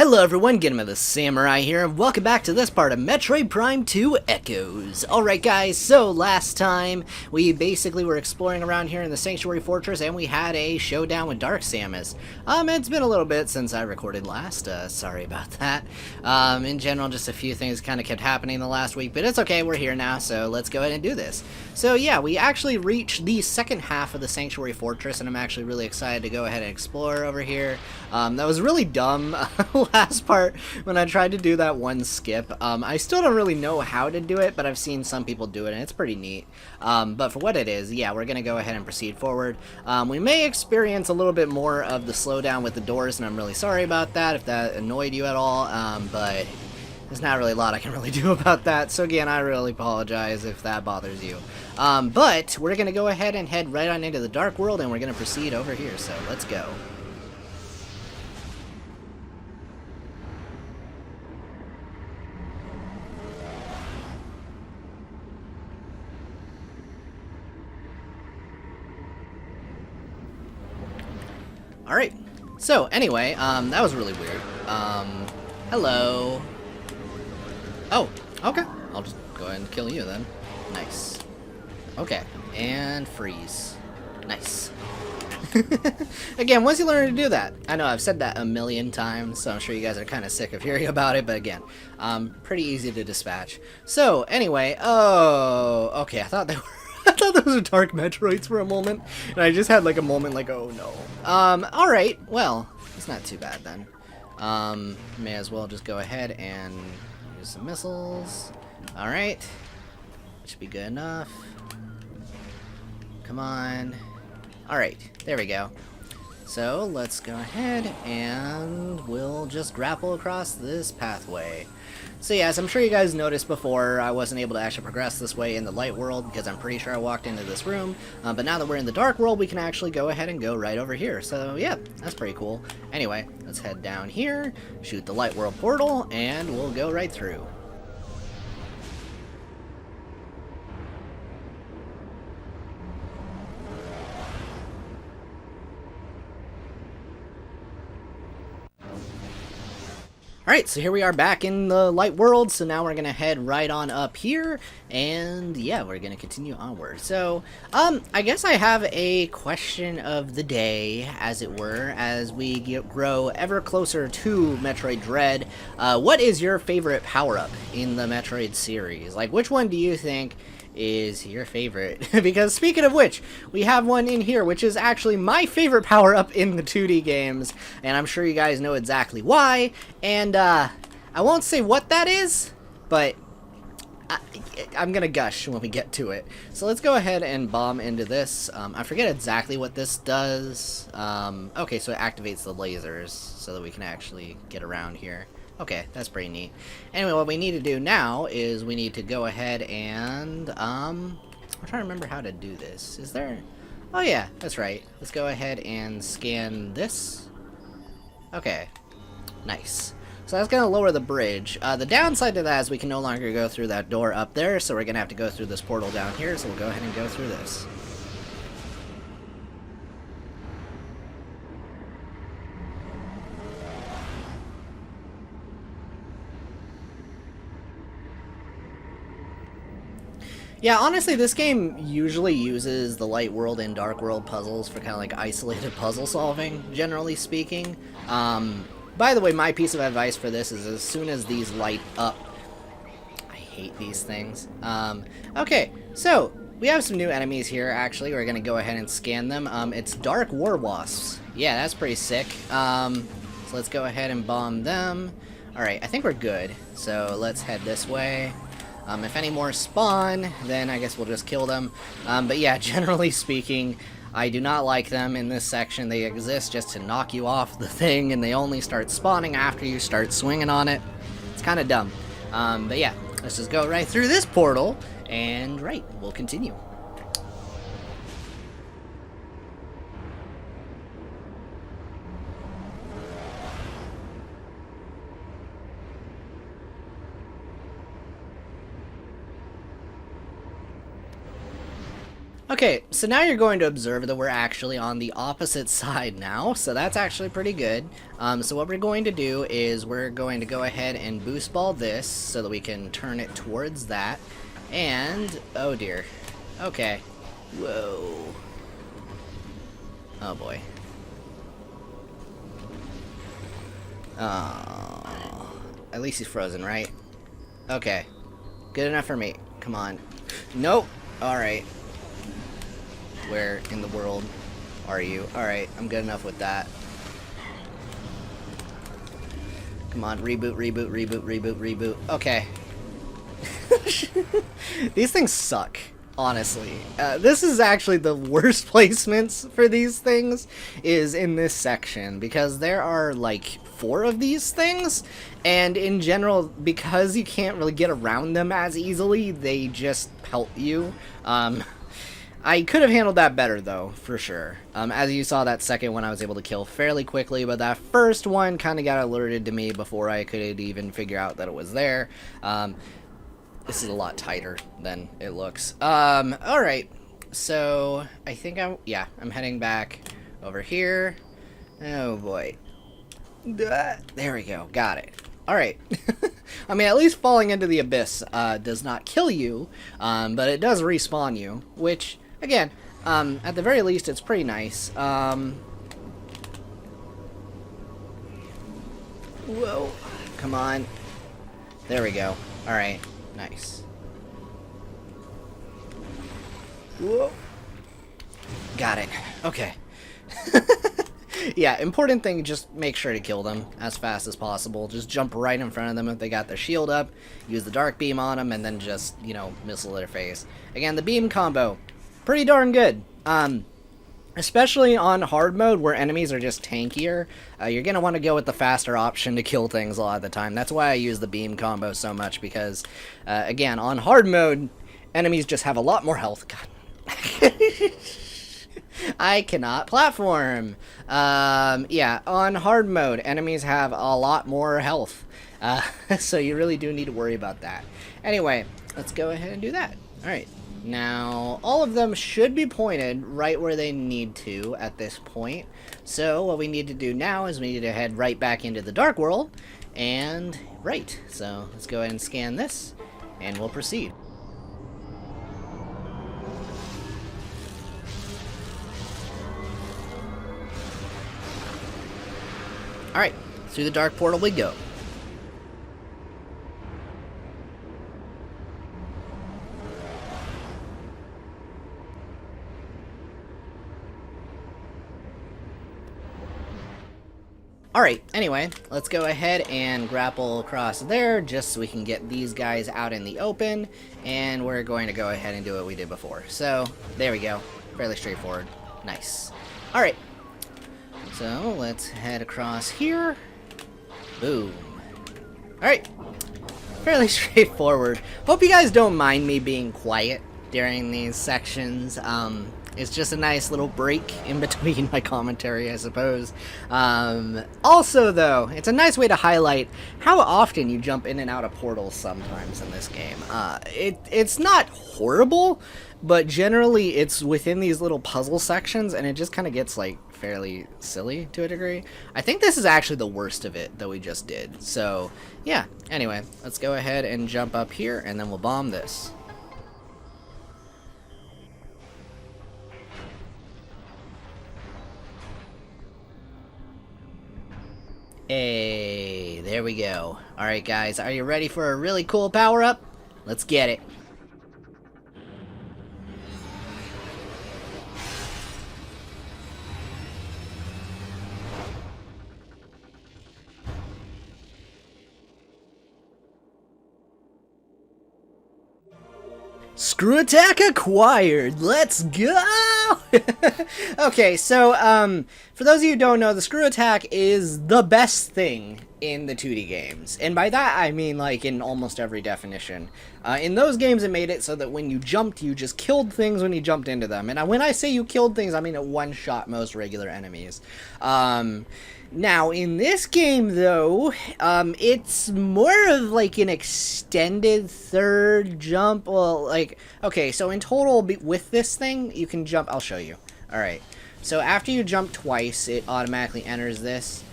Hello everyone, GenmaTheSamurai here, and welcome back to this part of Metroid Prime 2 Echoes. Alright guys, so last time we basically were exploring around here in the Sanctuary Fortress and we had a showdown with Dark Samus. It's been a little bit since I recorded last, sorry about that. In general, just a few things kind of kept happening the last week, but it's okay, we're here now, so let's go ahead and do this. So yeah, we actually reached the second half of the Sanctuary Fortress, and I'm actually really excited to go ahead and explore over here. That was really dumb last part when I tried to do that one skip. I still don't really know how to do it, but I've seen some people do it and it's pretty neat. But for what it is, yeah, we're gonna go ahead and proceed forward. We may experience a little bit more of the slowdown with the doors, and I'm really sorry about that if that annoyed you at all, but there's not really a lot I can really do about that, so again, I really apologize if that bothers you. But we're gonna go ahead and head right on into the Dark World, and we're gonna proceed over here, so let's go. Alright, so anyway, that was really weird. Hello. Oh, okay. I'll just go ahead and kill you then. Nice. Okay, and freeze. Nice. Again, once you learn to do that, I know I've said that a million times, so I'm sure you guys are kind of sick of hearing about it, but again, pretty easy to dispatch. So, anyway, oh, okay, I thought those were dark Metroids for a moment, and I just had like a moment like, oh no. Alright, well, it's not too bad then. May as well just go ahead and use some missiles. Alright, should be good enough. Come on. Alright, there we go. So, let's go ahead and we'll just grapple across this pathway. So yeah, as I'm sure you guys noticed before, I wasn't able to actually progress this way in the light world because I'm pretty sure I walked into this room. But now that we're in the dark world, we can actually go ahead and go right over here. So yeah, that's pretty cool. Anyway, let's head down here, shoot the light world portal, and we'll go right through. Alright, so here we are back in the light world, so now we're gonna head right on up here, and yeah, we're gonna continue onward. So, I guess I have a question of the day, as it were, as we grow ever closer to Metroid Dread. What is your favorite power-up in the Metroid series? Like, which one do you think is your favorite? Because speaking of which, we have one in here which is actually my favorite power-up in the 2D games, and I'm sure you guys know exactly why, and I won't say what that is, but I'm gonna gush when we get to it. So let's go ahead and bomb into this. I forget exactly what this does. Okay, so it activates the lasers so that we can actually get around here. Okay, that's pretty neat. Anyway, what we need to do now is we need to go ahead and, I'm trying to remember how to do this. Is there? Oh yeah, that's right. Let's go ahead and scan this. Okay, nice. So that's going to lower the bridge. The downside to that is we can no longer go through that door up there, so we're going to have to go through this portal down here, so we'll go ahead and go through this. Yeah, honestly, this game usually uses the light world and dark world puzzles for kind of like isolated puzzle solving, generally speaking. By the way, my piece of advice for this is as soon as these light up... I hate these things. Okay, so we have some new enemies here, actually. We're going to go ahead and scan them. It's Dark War Wasps. Yeah, that's pretty sick. So let's go ahead and bomb them. Alright, I think we're good. So let's head this way. If any more spawn, then I guess we'll just kill them. But yeah, generally speaking, I do not like them in this section. They exist just to knock you off the thing, and they only start spawning after you start swinging on it. It's kind of dumb. But yeah, let's just go right through this portal, and right, we'll continue. Okay, so now you're going to observe that we're actually on the opposite side now, so that's actually pretty good. So what we're going to do is we're going to go ahead and boost ball this so that we can turn it towards that. And, oh dear. Okay. Whoa. Oh boy. Oh. At least he's frozen, right? Okay. Good enough for me. Come on. Nope. Alright. Where in the world are you? Alright, I'm good enough with that. Come on, reboot, reboot, reboot, reboot, reboot. Okay. These things suck, honestly. This is actually the worst placements for these things is in this section, because there are like 4 of these things, and in general, because you can't really get around them as easily, they just pelt you. I could have handled that better, though, for sure. As you saw, that second one I was able to kill fairly quickly, but that first one kind of got alerted to me before I could even figure out that it was there. This is a lot tighter than it looks. Alright, so I think I'm heading back over here. Oh, boy. There we go, got it. Alright. I mean, at least falling into the abyss does not kill you, but it does respawn you, which... Again, at the very least, it's pretty nice. Whoa. Come on. There we go. Alright. Nice. Whoa. Got it. Okay. Yeah, important thing, just make sure to kill them as fast as possible. Just jump right in front of them if they got their shield up, use the dark beam on them, and then just, you know, missile their face. Again, the beam combo. Pretty darn good. Especially on hard mode where enemies are just tankier, you're going to want to go with the faster option to kill things a lot of the time. That's why I use the beam combo so much, because, again, on hard mode, enemies just have a lot more health. God. I cannot platform. Yeah, on hard mode, enemies have a lot more health. So you really do need to worry about that. Anyway, let's go ahead and do that. Alright. Now, all of them should be pointed right where they need to at this point. So what we need to do now is we need to head right back into the Dark World. And, right. So let's go ahead and scan this, and we'll proceed. Alright, through the Dark Portal we go. Alright, anyway, let's go ahead and grapple across there just so we can get these guys out in the open, and we're going to go ahead and do what we did before. So, there we go. Fairly straightforward. Nice. Alright, so let's head across here. Boom. Alright, fairly straightforward. Hope you guys don't mind me being quiet during these sections. It's just a nice little break in between my commentary, I suppose. Also, though, it's a nice way to highlight how often you jump in and out of portals sometimes in this game. It's not horrible, but generally it's within these little puzzle sections, and it just kind of gets, like, fairly silly to a degree. I think this is actually the worst of it that we just did. So, yeah. Anyway, let's go ahead and jump up here, and then we'll bomb this. Hey, there we go. Alright guys, are you ready for a really cool power-up? Let's get it. Screw attack acquired. Let's go. Okay, so for those of you who don't know, the screw attack is the best thing in the 2D games. And by that, I mean, like, in almost every definition. In those games, it made it so that when you jumped, you just killed things when you jumped into them. And when I say you killed things, I mean it one-shot most regular enemies. Now, in this game, though, it's more of, like, an extended third jump. Well, like, okay, so in total, with this thing, you can jump. I'll show you. Alright, so after you jump twice, it automatically enters this.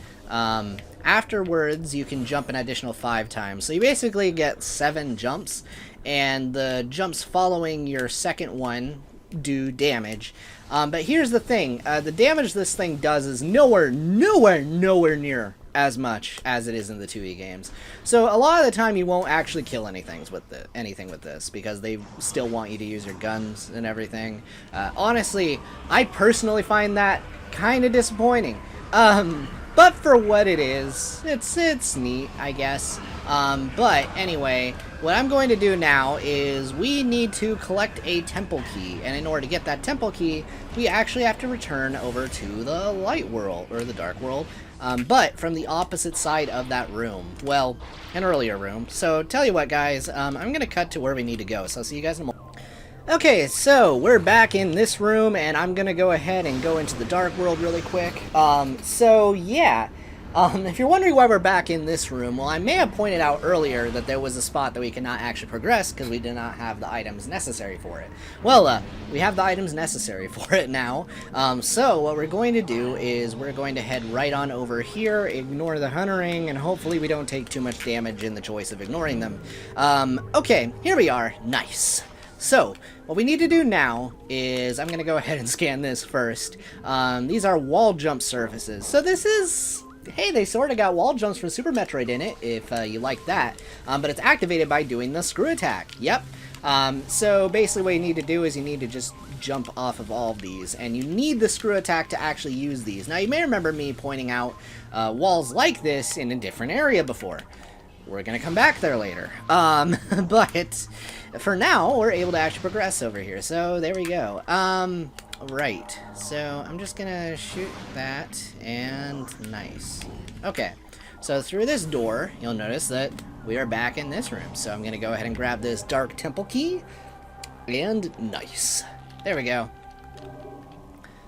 Afterwards, you can jump an additional 5 times. So you basically get 7 jumps, and the jumps following your second one do damage. But here's the thing. The damage this thing does is nowhere near as much as it is in the 2E games. So a lot of the time you won't actually kill anything with this, because they still want you to use your guns and everything. Honestly, I personally find that kind of disappointing. But for what it is, it's neat, I guess. But anyway, what I'm going to do now is we need to collect a temple key, and in order to get that temple key, we actually have to return over to the light world, or the dark world, but from the opposite side of that room. Well, an earlier room. So tell you what, guys, I'm going to cut to where we need to go, so I'll see you guys in a moment. Okay, so we're back in this room, and I'm gonna go ahead and go into the dark world really quick. So yeah, if you're wondering why we're back in this room, well, I may have pointed out earlier that there was a spot that we cannot actually progress because we did not have the items necessary for it. Well, we have the items necessary for it now. So what we're going to do is we're going to head right on over here, ignore the huntering, and hopefully we don't take too much damage in the choice of ignoring them. Okay, here we are. Nice. So, what we need to do now is, I'm going to go ahead and scan this first. These are wall jump surfaces. So this is, hey, they sort of got wall jumps from Super Metroid in it, if you like that. But it's activated by doing the screw attack. Yep. So basically what you need to do is you need to just jump off of all of these. And you need the screw attack to actually use these. Now, you may remember me pointing out walls like this in a different area before. We're going to come back there later. But for now, we're able to actually progress over here. So there we go. Right. So I'm just going to shoot that, and nice. Okay. So through this door, you'll notice that we are back in this room. So I'm going to go ahead and grab this dark temple key, and nice. There we go.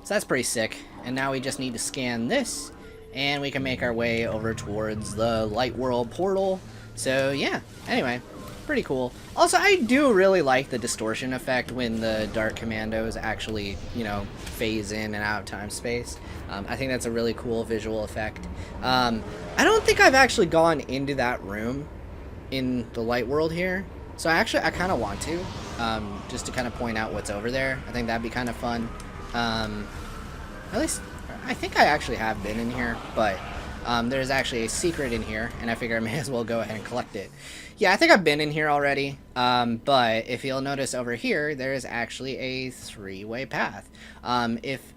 So that's pretty sick. And now we just need to scan this, and we can make our way over towards the light world portal. So yeah, anyway, pretty cool. Also, I do really like the distortion effect when the dark commandos actually, you know, phase in and out of time space. I think that's a really cool visual effect. I don't think I've actually gone into that room in the light world here. So I kind of want to, just to kind of point out what's over there. I think that'd be kind of fun. At least, I think I actually have been in here, but there's actually a secret in here, and I figure I may as well go ahead and collect it. Yeah, I think I've been in here already, but if you'll notice over here, there is actually a 3-way path. If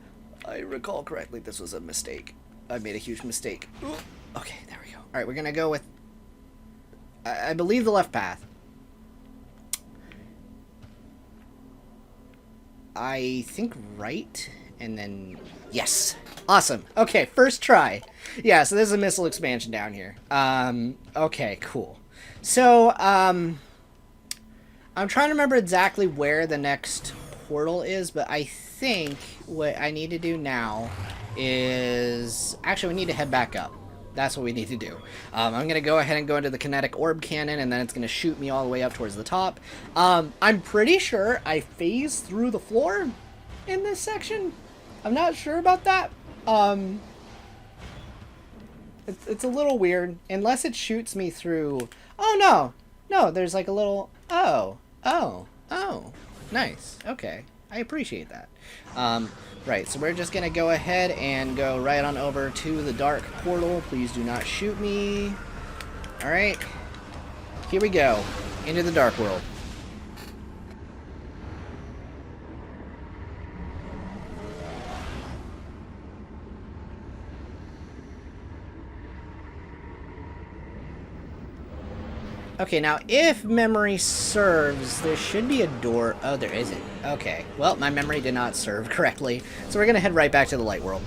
I recall correctly, this was a mistake. I made a huge mistake. Ooh. Okay, there we go. Alright, we're gonna go with, I believe, the left path. I think right, and then yes. Awesome. Okay, first try. Yeah, so there's a missile expansion down here. Okay, cool. So, I'm trying to remember exactly where the next portal is, but I think what I need to do now is, actually, we need to head back up. That's what we need to do. I'm going to go ahead and go into the kinetic orb cannon, and then it's going to shoot me all the way up towards the top. I'm pretty sure I phased through the floor in this section. I'm not sure about that. It's a little weird, unless it shoots me through. Oh, no. No, there's like a little, oh, nice. Okay. I appreciate that. Right, so we're just gonna go ahead and go right on over to the dark portal. Please do not shoot me. Alright. Here we go. Into the dark world. Okay, now if memory serves, there should be a door. Oh, there isn't. Okay, well, my memory did not serve correctly, so we're gonna head right back to the light world.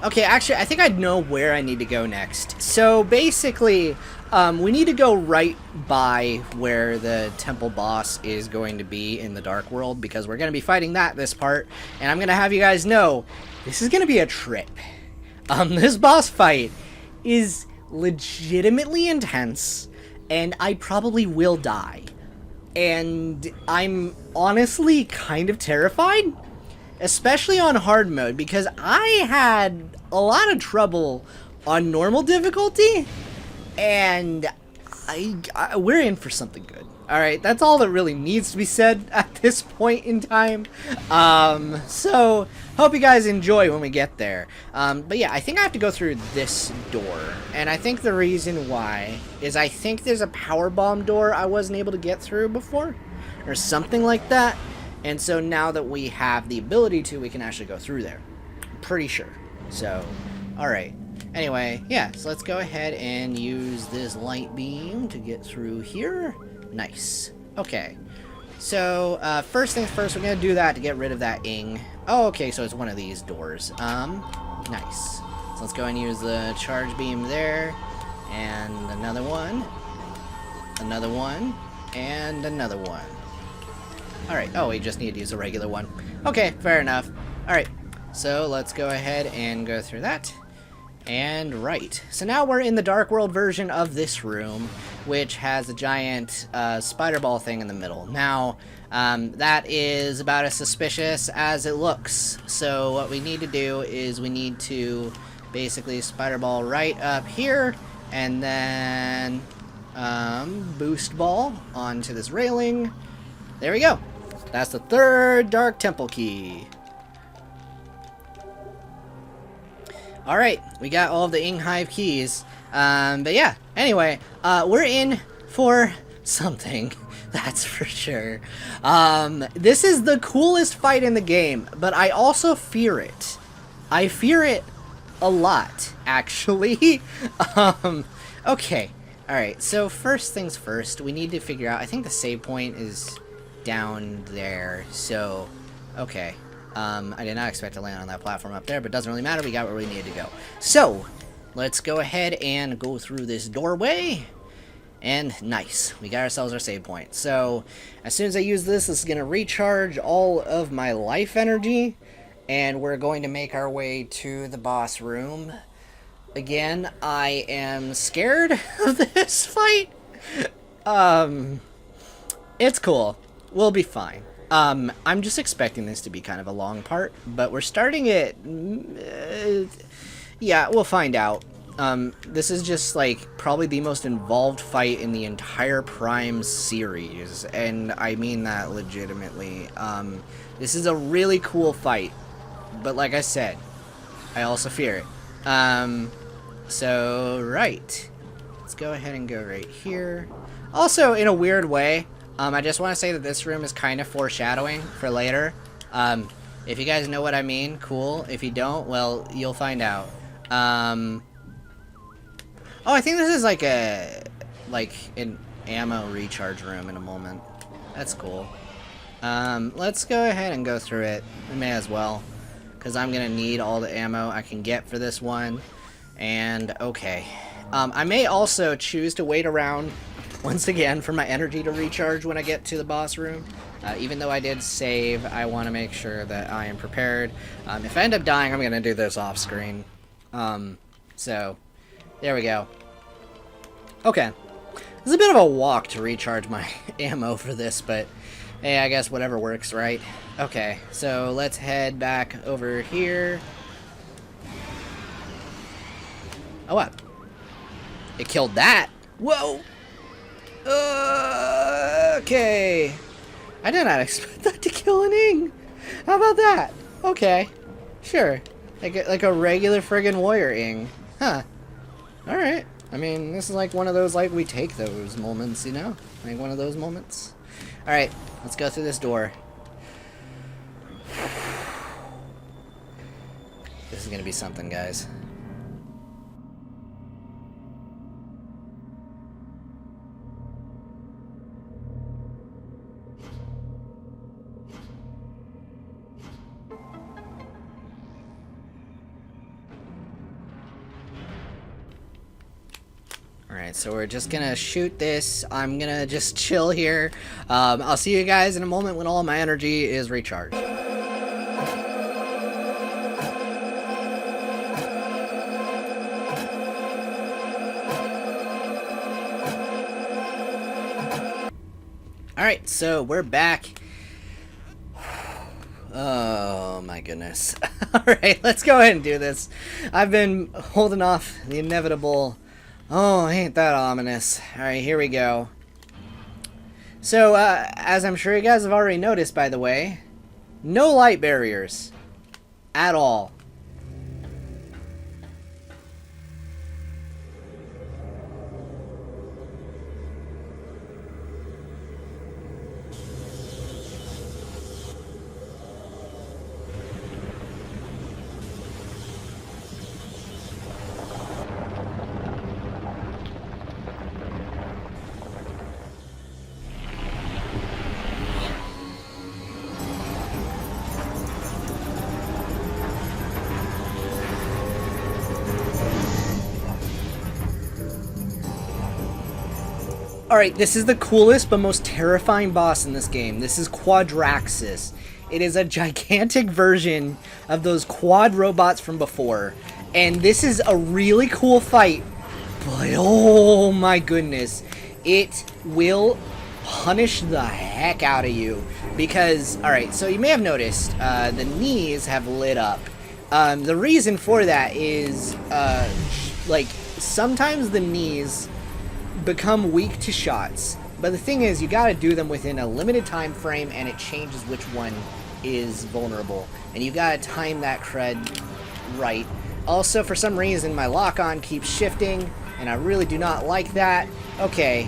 Okay, actually, I think I know where I need to go next. So basically, we need to go right by where the temple boss is going to be in the Dark World, because we're going to be fighting that this part, and I'm going to have you guys know, this is going to be a trip. This boss fight is legitimately intense, and I probably will die. And I'm honestly kind of terrified, especially on hard mode, because I had a lot of trouble on normal difficulty, and we're in for something good. Alright, that's all that really needs to be said at this point in time. So, hope you guys enjoy when we get there. But yeah, I think I have to go through this door. And I think the reason why is I think there's a powerbomb door I wasn't able to get through before. Or something like that. And so now that we have the ability to, we can actually go through there. I'm pretty sure. So, alright. Anyway, yeah, so let's go ahead and use this light beam to get through here. Nice. Okay. So, first things first, we're gonna do that to get rid of that ing. Oh, okay, so it's one of these doors. Nice. So let's go and use the charge beam there. And another one. Another one. And another one. Alright, oh, we just need to use a regular one. Okay, fair enough. Alright, so let's go ahead and go through that. And right, so now we're in the Dark World version of this room, which has a giant spider ball thing in the middle. Now, that is about as suspicious as it looks. So what we need to do is we need to basically spider ball right up here, and then boost ball onto this railing. There we go. That's the third Dark Temple key. Alright, we got all of the Hive keys. But yeah, anyway, we're in for something, that's for sure. This is the coolest fight in the game, but I also fear it. I fear it a lot, actually. Okay, alright, so first things first, we need to figure out, I think the save point is down there, so, okay. I did not expect to land on that platform up there, but it doesn't really matter. We got where we needed to go. So, let's go ahead and go through this doorway. And nice. We got ourselves our save point. So, as soon as I use this, this is going to recharge all of my life energy. And we're going to make our way to the boss room. Again, I am scared of this fight. It's cool. We'll be fine. I'm just expecting this to be kind of a long part, but we're starting it, yeah, we'll find out. This is just, like, probably the most involved fight in the entire Prime series, and I mean that legitimately. This is a really cool fight, but like I said, I also fear it. So, right. Let's go ahead and go right here. Also, in a weird way, I just want to say that this room is kind of foreshadowing for later. If you guys know what I mean, cool. If you don't, well, you'll find out. Oh, I think this is like an ammo recharge room in a moment. That's cool. Let's go ahead and go through it. We may as well, because I'm gonna need all the ammo I can get for this one. And okay, I may also choose to wait around once again for my energy to recharge when I get to the boss room. Even though I did save, I want to make sure that I am prepared. If I end up dying, I'm going to do this off screen. So, there we go. Okay. It's a bit of a walk to recharge my ammo for this, but hey, I guess whatever works, right? Okay, so let's head back over here. Oh, what? It killed that? Whoa! Okay. I did not expect that to kill an ing. How about that? Okay. Sure. Like a regular friggin' warrior ing. Huh. Alright. I mean, this is like one of those, like, we take those moments, you know? Like one of those moments. Alright. Let's go through this door. This is gonna be something, guys. Alright, so we're just gonna shoot this. I'm gonna just chill here. I'll see you guys in a moment when all my energy is recharged. Alright, so we're back. Oh my goodness. Alright, let's go ahead and do this. I've been holding off the inevitable. Oh, ain't that ominous. Alright, here we go. So, as I'm sure you guys have already noticed, by the way, no light barriers. At all. Alright, this is the coolest but most terrifying boss in this game. This is Quadraxis. It is a gigantic version of those quad robots from before. And this is a really cool fight. But oh my goodness. It will punish the heck out of you. Because, alright, so you may have noticed the knees have lit up. The reason for that is, like, sometimes the knees become weak to shots, but the thing is, you gotta do them within a limited time frame, and it changes which one is vulnerable, and you gotta time that cred right. Also, for some reason, my lock-on keeps shifting, and I really do not like that. Okay.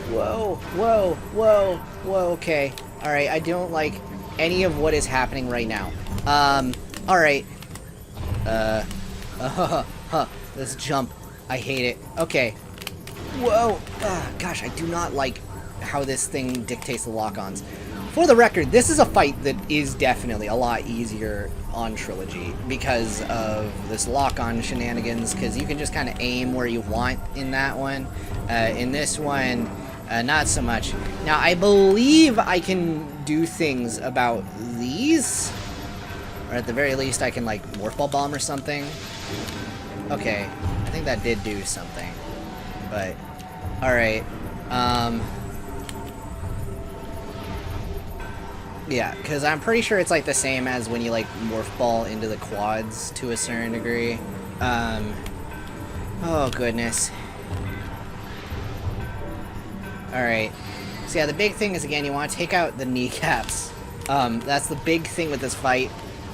Whoa, whoa, whoa, whoa, okay. Alright, I don't like any of what is happening right now. Alright. This jump. I hate it. Okay. Whoa! Gosh, I do not like how this thing dictates the lock-ons. For the record, this is a fight that is definitely a lot easier on Trilogy because of this lock-on shenanigans, because you can just kind of aim where you want in that one. In this one, not so much. Now, I believe I can do things about these, or at the very least, I can, like, Morph Ball Bomb or something. Okay, I think that did do something. But, alright, yeah, because I'm pretty sure it's like the same as when you like morph ball into the quads to a certain degree. Oh goodness. Alright, so yeah, the big thing is, again, you want to take out the kneecaps. That's the big thing with this fight,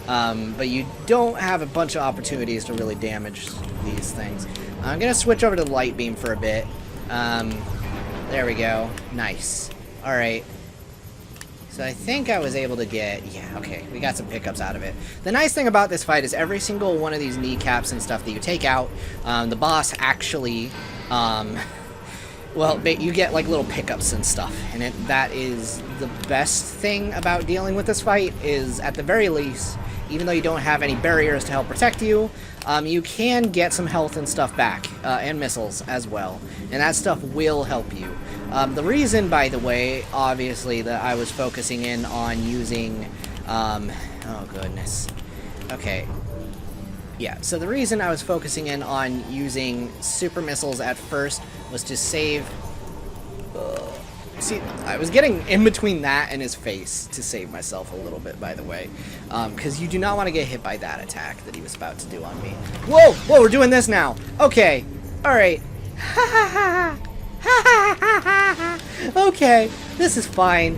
but you don't have a bunch of opportunities to really damage these things. I'm gonna switch over to the light beam for a bit. There we go. Nice. Alright. So I think I was able to get... Yeah, okay. We got some pickups out of it. The nice thing about this fight is every single one of these kneecaps and stuff that you take out, the boss actually... well, you get, like, little pickups and stuff. And that is the best thing about dealing with this fight, is, at the very least, even though you don't have any barriers to help protect you, you can get some health and stuff back, and missiles as well. And that stuff will help you. The reason, by the way, obviously, that I was focusing in on using... oh, goodness. Okay. Yeah, so the reason I was focusing in on using super missiles at first was to save... See, I was getting in between that and his face to save myself a little bit, by the way. Because you do not want to get hit by that attack that he was about to do on me. Whoa! Whoa, we're doing this now! Okay. Alright. Ha ha ha ha ha ha ha ha. Okay, this is fine.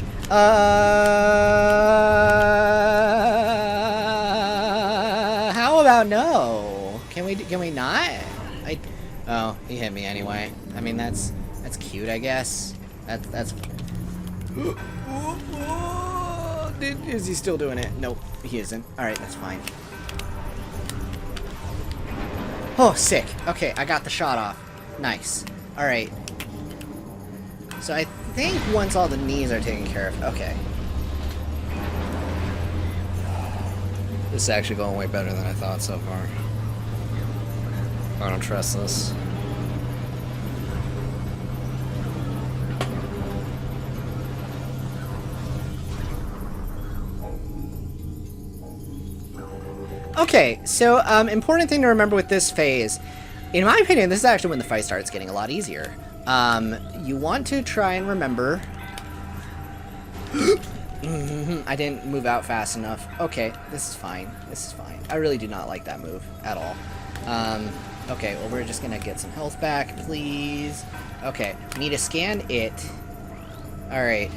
How about no? Can we not? Oh, he hit me anyway. I mean, that's cute, I guess. That's... Is he still doing it? Nope, he isn't. Alright, that's fine. Oh, sick. Okay, I got the shot off. Nice. Alright. So I think once all the knees are taken care of... Okay. This is actually going way better than I thought so far. I don't trust this. Okay, so important thing to remember with this phase, in my opinion, this is actually when the fight starts getting a lot easier. You want to try and remember. I didn't move out fast enough. Okay, this is fine. This is fine. I really do not like that move at all. Okay, well, we're just gonna get some health back, please. Okay, need to scan it. Alright.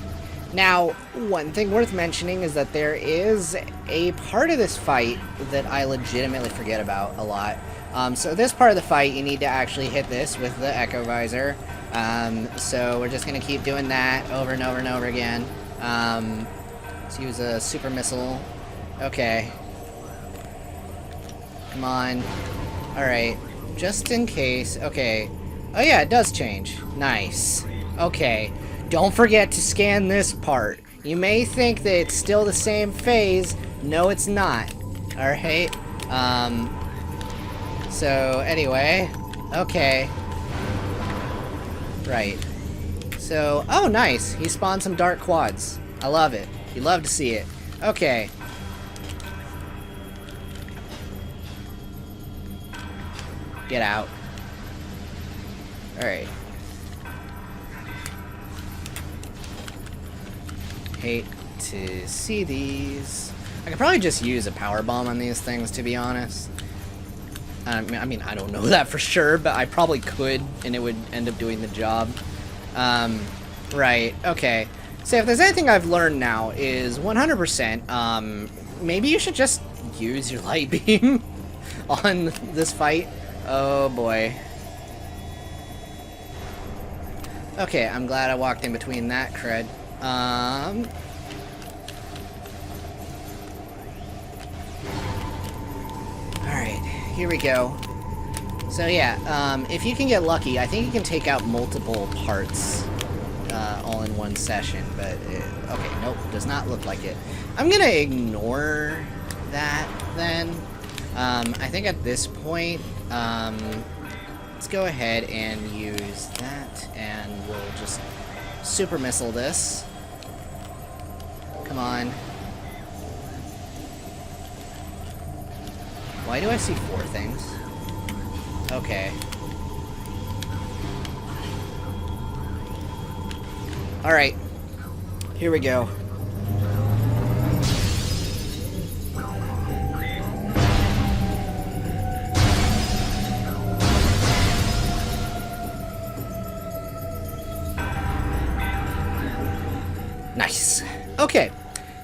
Now, one thing worth mentioning is that there is a part of this fight that I legitimately forget about a lot. So this part of the fight, you need to actually hit this with the Echo Visor. So we're just gonna keep doing that over and over and over again. Let's use a super missile. Okay. Come on. Alright. Just in case. Okay. Oh yeah, it does change. Nice. Okay. Don't forget to scan this part. You may think that it's still the same phase. No, it's not. Alright. So, anyway. Okay. Right. So, oh, nice. He spawned some dark quads. I love it. You love to see it. Okay. Get out. Alright. Hate to see these. I could probably just use a power bomb on these things, to be honest. I mean, I don't know that for sure, but I probably could, and it would end up doing the job. Right, okay. So if there's anything I've learned now is 100%, maybe you should just use your light beam on this fight. Oh boy. Okay, I'm glad I walked in between that crud. Alright, here we go. So yeah, if you can get lucky, I think you can take out multiple parts all in one session, but okay, nope, does not look like it. I'm gonna ignore that then. I think at this point, let's go ahead and use that, and we'll just super missile this. Come on. Why do I see 4 things? Okay. Alright. Here we go. Nice. Okay.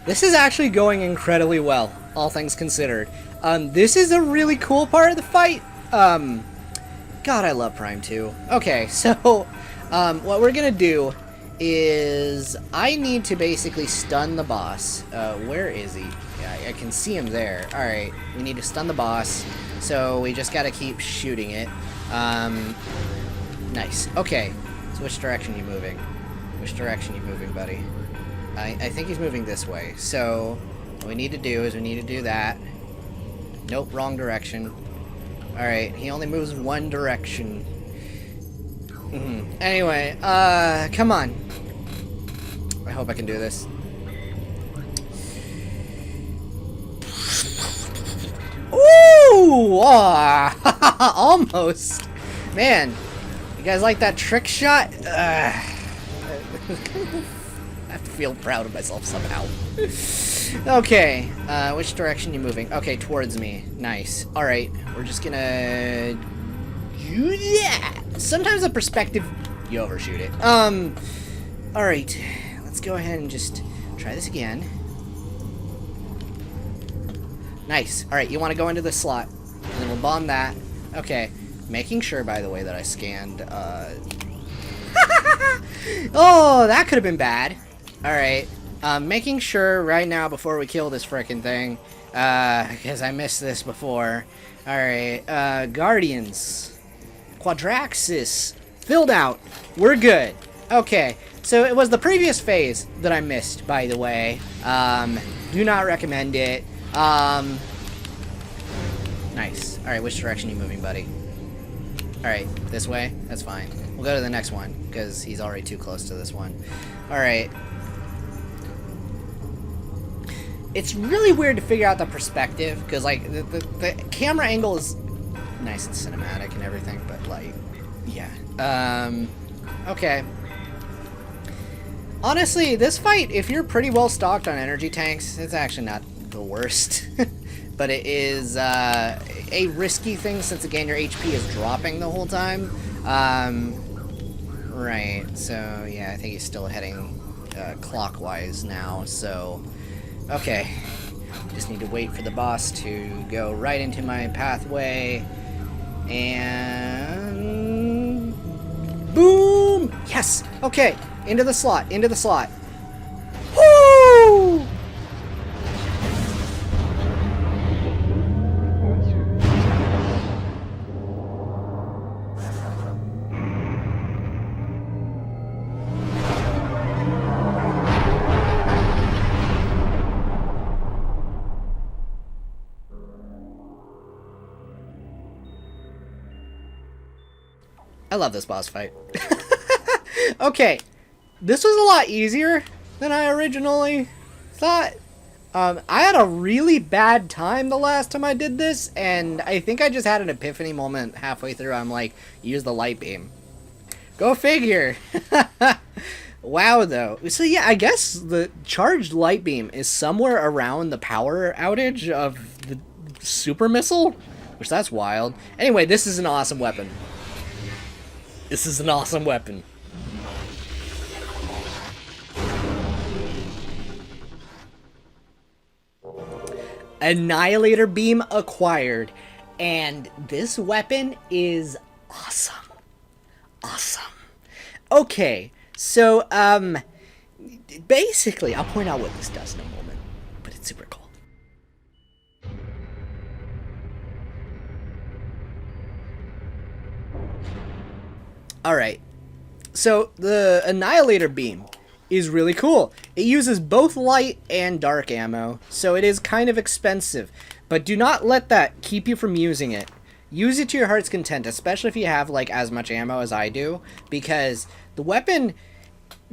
This is actually going incredibly well, all things considered. This is a really cool part of the fight. God, I love Prime 2. Okay, so, what we're gonna do is I need to basically stun the boss. Where is he? Yeah, I can see him there. Alright, we need to stun the boss, so we just gotta keep shooting it. Nice. Okay, so which direction are you moving? Which direction are you moving, buddy? I think he's moving this way, so what we need to do is we need to do that. Nope, wrong direction. Alright, he only moves one direction. Anyway, come on. I hope I can do this. Ooh! Oh, almost! Man, you guys like that trick shot? I have to feel proud of myself somehow. Okay, which direction are you moving? Okay, towards me. Nice. Alright, we're just gonna do that. Sometimes the perspective, you overshoot it. Alright, let's go ahead and just try this again. Nice. Alright, you want to go into the slot, and then we'll bomb that. Okay, making sure, by the way, that I scanned, oh, that could have been bad. Alright, making sure right now before we kill this frickin' thing, because I missed this before. Alright, Guardians. Quadraxis. Filled out. We're good. Okay, so it was the previous phase that I missed, by the way. Do not recommend it. Nice. Alright, which direction are you moving, buddy? Alright, this way? That's fine. We'll go to the next one, because he's already too close to this one. Alright. it's really weird to figure out the perspective, because, like, the camera angle is nice and cinematic and everything, but, like, yeah. Okay. Honestly, this fight, if you're pretty well stocked on energy tanks, it's actually not the worst. But it is a risky thing since, again, your HP is dropping the whole time. Right, so, yeah, I think he's still heading clockwise now, so... Okay. Just need to wait for the boss to go right into my pathway. And... Boom! Yes! Okay, into the slot, into the slot. Woo! I love this boss fight. Okay, this was a lot easier than I originally thought. I had a really bad time the last time I did this, and I think I just had an epiphany moment halfway through. I'm like, use the light beam. Go figure. Wow, though. So yeah, I guess the charged light beam is somewhere around the power outage of the super missile, which that's wild. Anyway, this is an awesome weapon. This is an awesome weapon. Annihilator Beam acquired. And this weapon is awesome. Awesome. Okay, so, basically, I'll point out what this does in a moment, but it's super cool. Alright, so the Annihilator Beam is really cool. It uses both light and dark ammo, so it is kind of expensive, but do not let that keep you from using it. Use it to your heart's content, especially if you have, like, as much ammo as I do, because the weapon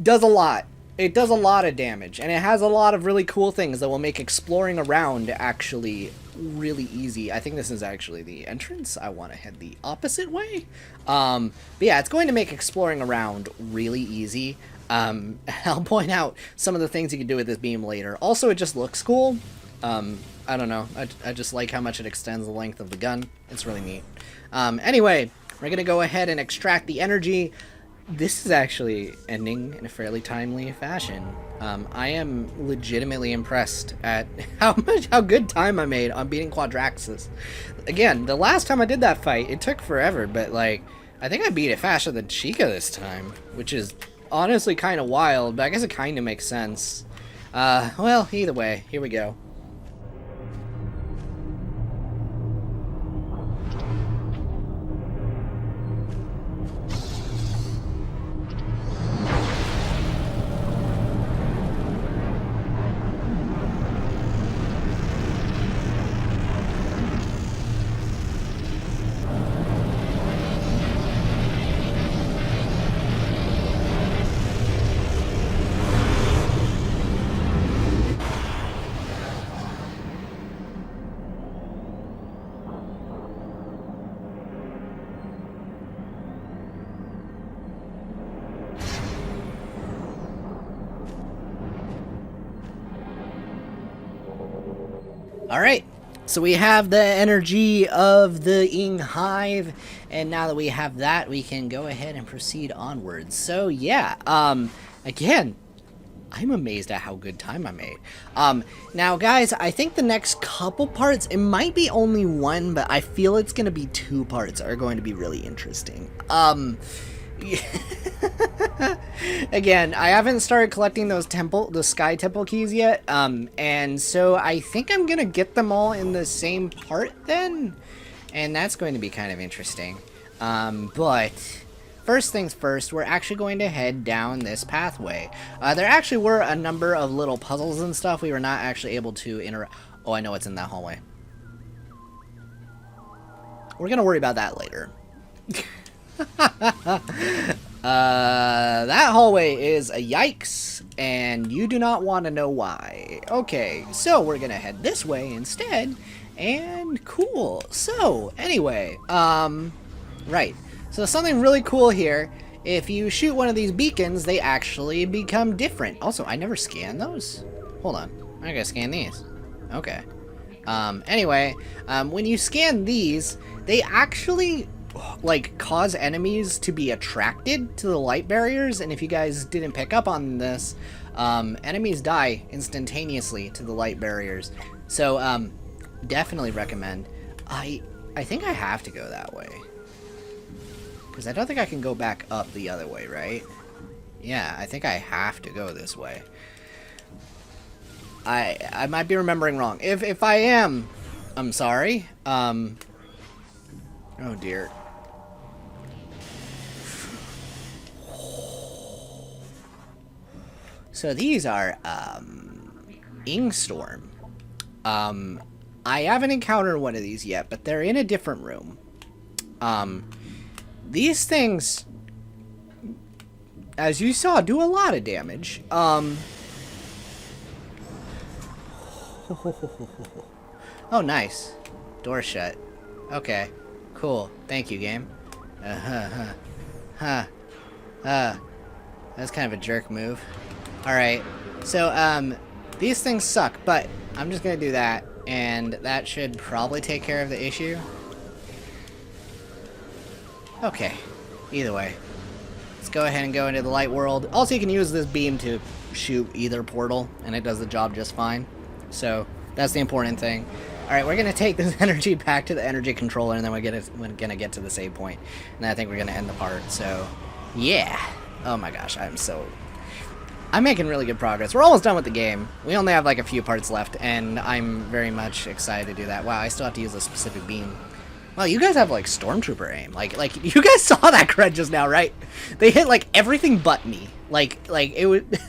does a lot. It does a lot of damage, and it has a lot of really cool things that will make exploring around actually really easy. I think this is actually the entrance. I want to head the opposite way. But yeah, it's going to make exploring around really easy. I'll point out some of the things you can do with this beam later. Also, it just looks cool. I don't know. I just like how much it extends the length of the gun. It's really neat. Anyway, we're going to go ahead and extract the energy. This is actually ending in a fairly timely fashion. I am legitimately impressed at how good time I made on beating Quadraxis. Again, the last time I did that fight, it took forever, but, like, I think I beat it faster than Chica this time, which is honestly kind of wild, but I guess it kind of makes sense. Well, either way, here we go. Alright, so we have the energy of the Hive, and now that we have that, we can go ahead and proceed onwards. So yeah, again, I'm amazed at how good time I made. Now guys, I think the next couple parts, it might be only one, but I feel it's going to be 2 parts are going to be really interesting. Again, I haven't started collecting those sky temple keys yet, and so I think I'm gonna get them all in the same part then, and that's going to be kind of interesting. But first things first, we're actually going to head down this pathway. There actually were a number of little puzzles and stuff we were not actually able to Oh, I know what's in that hallway. We're gonna worry about that later. That hallway is a yikes, and you do not want to know why. Okay, so we're gonna head this way instead, and cool. So, anyway, right. So something really cool here. If you shoot one of these beacons, they actually become different. Also, I never scanned those. Hold on. I gotta scan these. Okay. Anyway, when you scan these, they actually, like, cause enemies to be attracted to the light barriers, and if you guys didn't pick up on this, enemies die instantaneously to the light barriers. So, definitely recommend. I think I have to go that way. Because I don't think I can go back up the other way, right? Yeah, I think I have to go this way. I might be remembering wrong. If I am, I'm sorry. Oh dear. So these are Ingstorm. I haven't encountered one of these yet, but they're in a different room. These things, as you saw, do a lot of damage. Oh, nice. Door shut. Okay. Cool. Thank you, game. That's kind of a jerk move. Alright. So, these things suck, but I'm just gonna do that, and that should probably take care of the issue. Okay. Either way. Let's go ahead and go into the light world. Also, you can use this beam to shoot either portal, and it does the job just fine. So, that's the important thing. Alright, we're going to take this energy back to the energy controller, and then we're going to get to the save point. And then I think we're going to end the part. So, yeah. Oh my gosh, I'm making really good progress. We're almost done with the game. We only have like a few parts left, and I'm very much excited to do that. Wow, I still have to use a specific beam. Wow, you guys have, like, Stormtrooper aim. Like, you guys saw that cred just now, right? They hit, like, everything but me. Like, it would...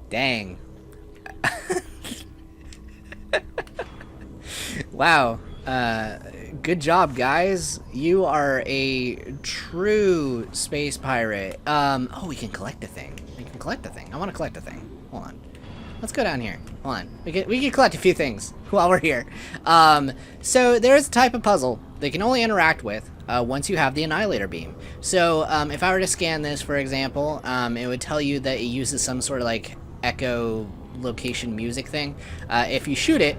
Dang. Wow. Good job, guys. You are a true space pirate. Oh, we can collect a thing. We can collect a thing. I want to collect a thing. Hold on. Let's go down here. Hold on. We can collect a few things while we're here. So there's a type of puzzle they can only interact with once you have the Annihilator Beam. So if I were to scan this, for example, it would tell you that it uses some sort of like echo location music thing. If you shoot it,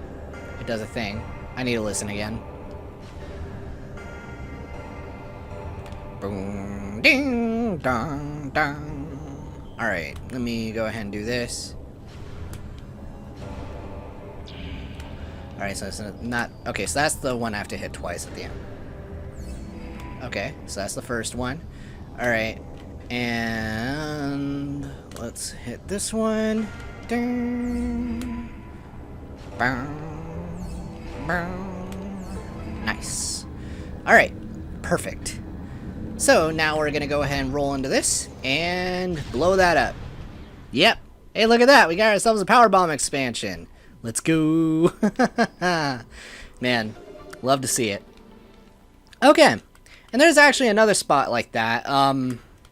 it does a thing. I need to listen again. Boom, ding, dong, dong. All right, let me go ahead and do this. Alright, so it's not... Okay, so that's the one I have to hit twice at the end. Okay, so that's the first one. Alright, and... let's hit this one. Ding. Bow. Bow. Nice. Alright, perfect. So, now we're gonna go ahead and roll into this, and blow that up. Yep. Hey, look at that! We got ourselves a Powerbomb Expansion. Let's go. Man, love to see it. Okay, and there's actually another spot like that.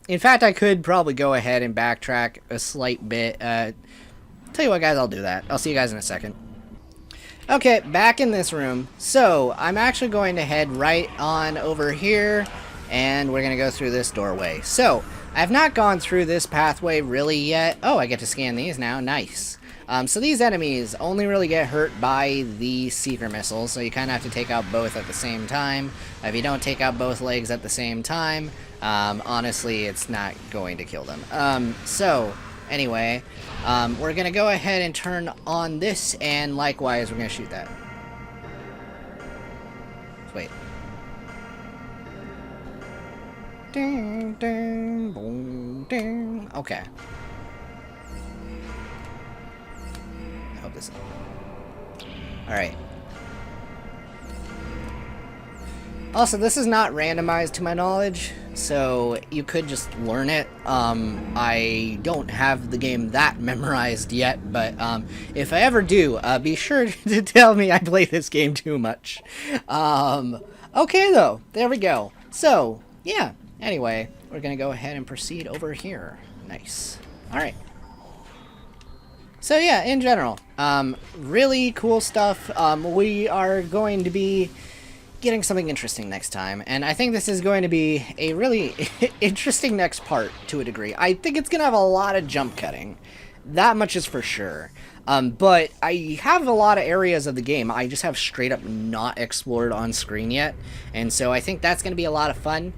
In fact, I could probably go ahead and backtrack a slight bit. Tell you what, guys, I'll do that. I'll see you guys in a second. Okay, back in this room. So, I'm actually going to head right on over here, and we're going to go through this doorway. So, I've not gone through this pathway really yet. Oh, I get to scan these now. Nice. So these enemies only really get hurt by the seeker missiles, so you kind of have to take out both at the same time. If you don't take out both legs at the same time, honestly, it's not going to kill them. So, anyway, we're going to go ahead and turn on this, and likewise, we're going to shoot that. Wait. Ding, ding, boom, ding. Okay. This. Alright. Also, this is not randomized to my knowledge, so you could just learn it. I don't have the game that memorized yet, but if I ever do, be sure to tell me I play this game too much. Okay, though. There we go. So, yeah, anyway, we're going to go ahead and proceed over here. Nice. Alright. So yeah, in general, really cool stuff. We are going to be getting something interesting next time, and I think this is going to be a really interesting next part to a degree. I think it's going to have a lot of jump cutting. That much is for sure. But I have a lot of areas of the game I just have straight up not explored on screen yet, and so I think that's going to be a lot of fun,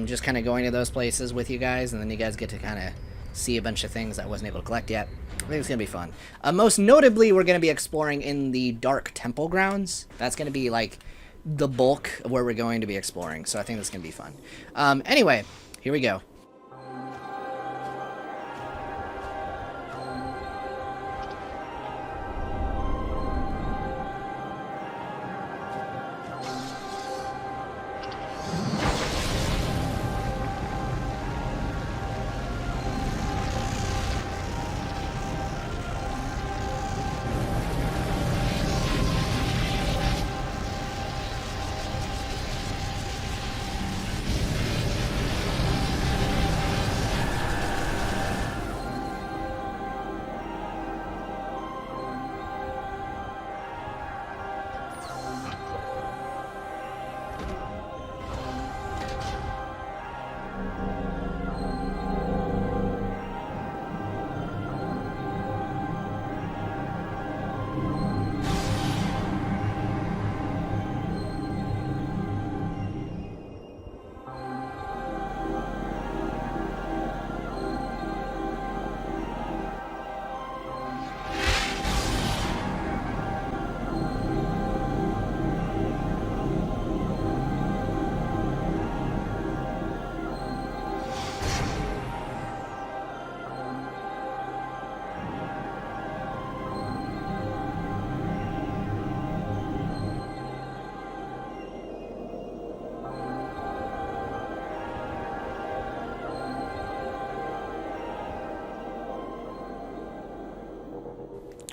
just kind of going to those places with you guys, and then you guys get to kind of see a bunch of things I wasn't able to collect yet. I think it's going to be fun. Most notably, we're going to be exploring in the Dark Temple grounds. That's going to be, like, the bulk of where we're going to be exploring, so I think that's going to be fun. Anyway, here we go.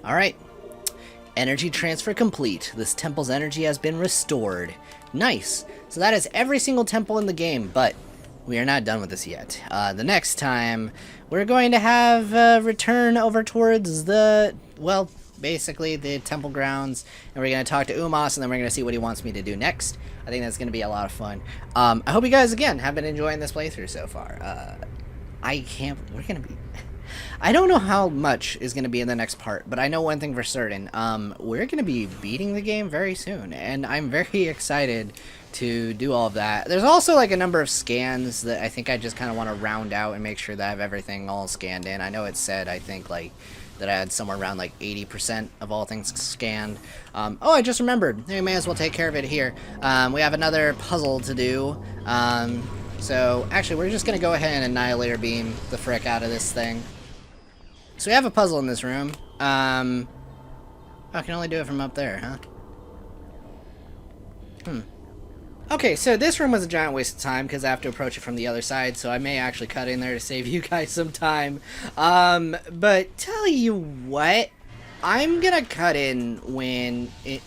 Alright. Energy transfer complete. This temple's energy has been restored. Nice. So that is every single temple in the game, but we are not done with this yet. The next time, we're going to have a return over towards the, well, basically the temple grounds, and we're going to talk to Umos, and then we're going to see what he wants me to do next. I think that's going to be a lot of fun. I hope you guys, again, have been enjoying this playthrough so far. We're going to be... I don't know how much is going to be in the next part, but I know one thing for certain. We're going to be beating the game very soon, and I'm very excited to do all of that. There's also like a number of scans that I think I just kind of want to round out and make sure that I have everything all scanned in. I know it said, I think, like, that I had somewhere around like 80% of all things scanned. Oh, I just remembered. We may as well take care of it here. We have another puzzle to do. So, actually, we're just going to go ahead and Annihilator Beam the frick out of this thing. So we have a puzzle in this room. Oh, I can only do it from up there, huh? Okay, so this room was a giant waste of time because I have to approach it from the other side, so I may actually cut in there to save you guys some time. But tell you what, I'm gonna cut in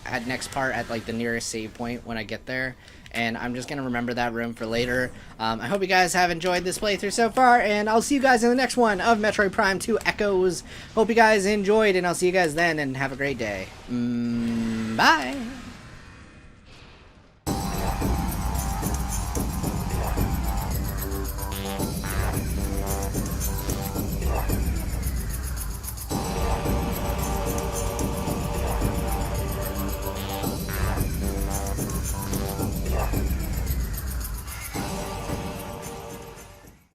at next part at like the nearest save point when I get there. And I'm just going to remember that room for later. I hope you guys have enjoyed this playthrough so far, and I'll see you guys in the next one of Metroid Prime 2 Echoes. Hope you guys enjoyed, and I'll see you guys then, and have a great day. Bye!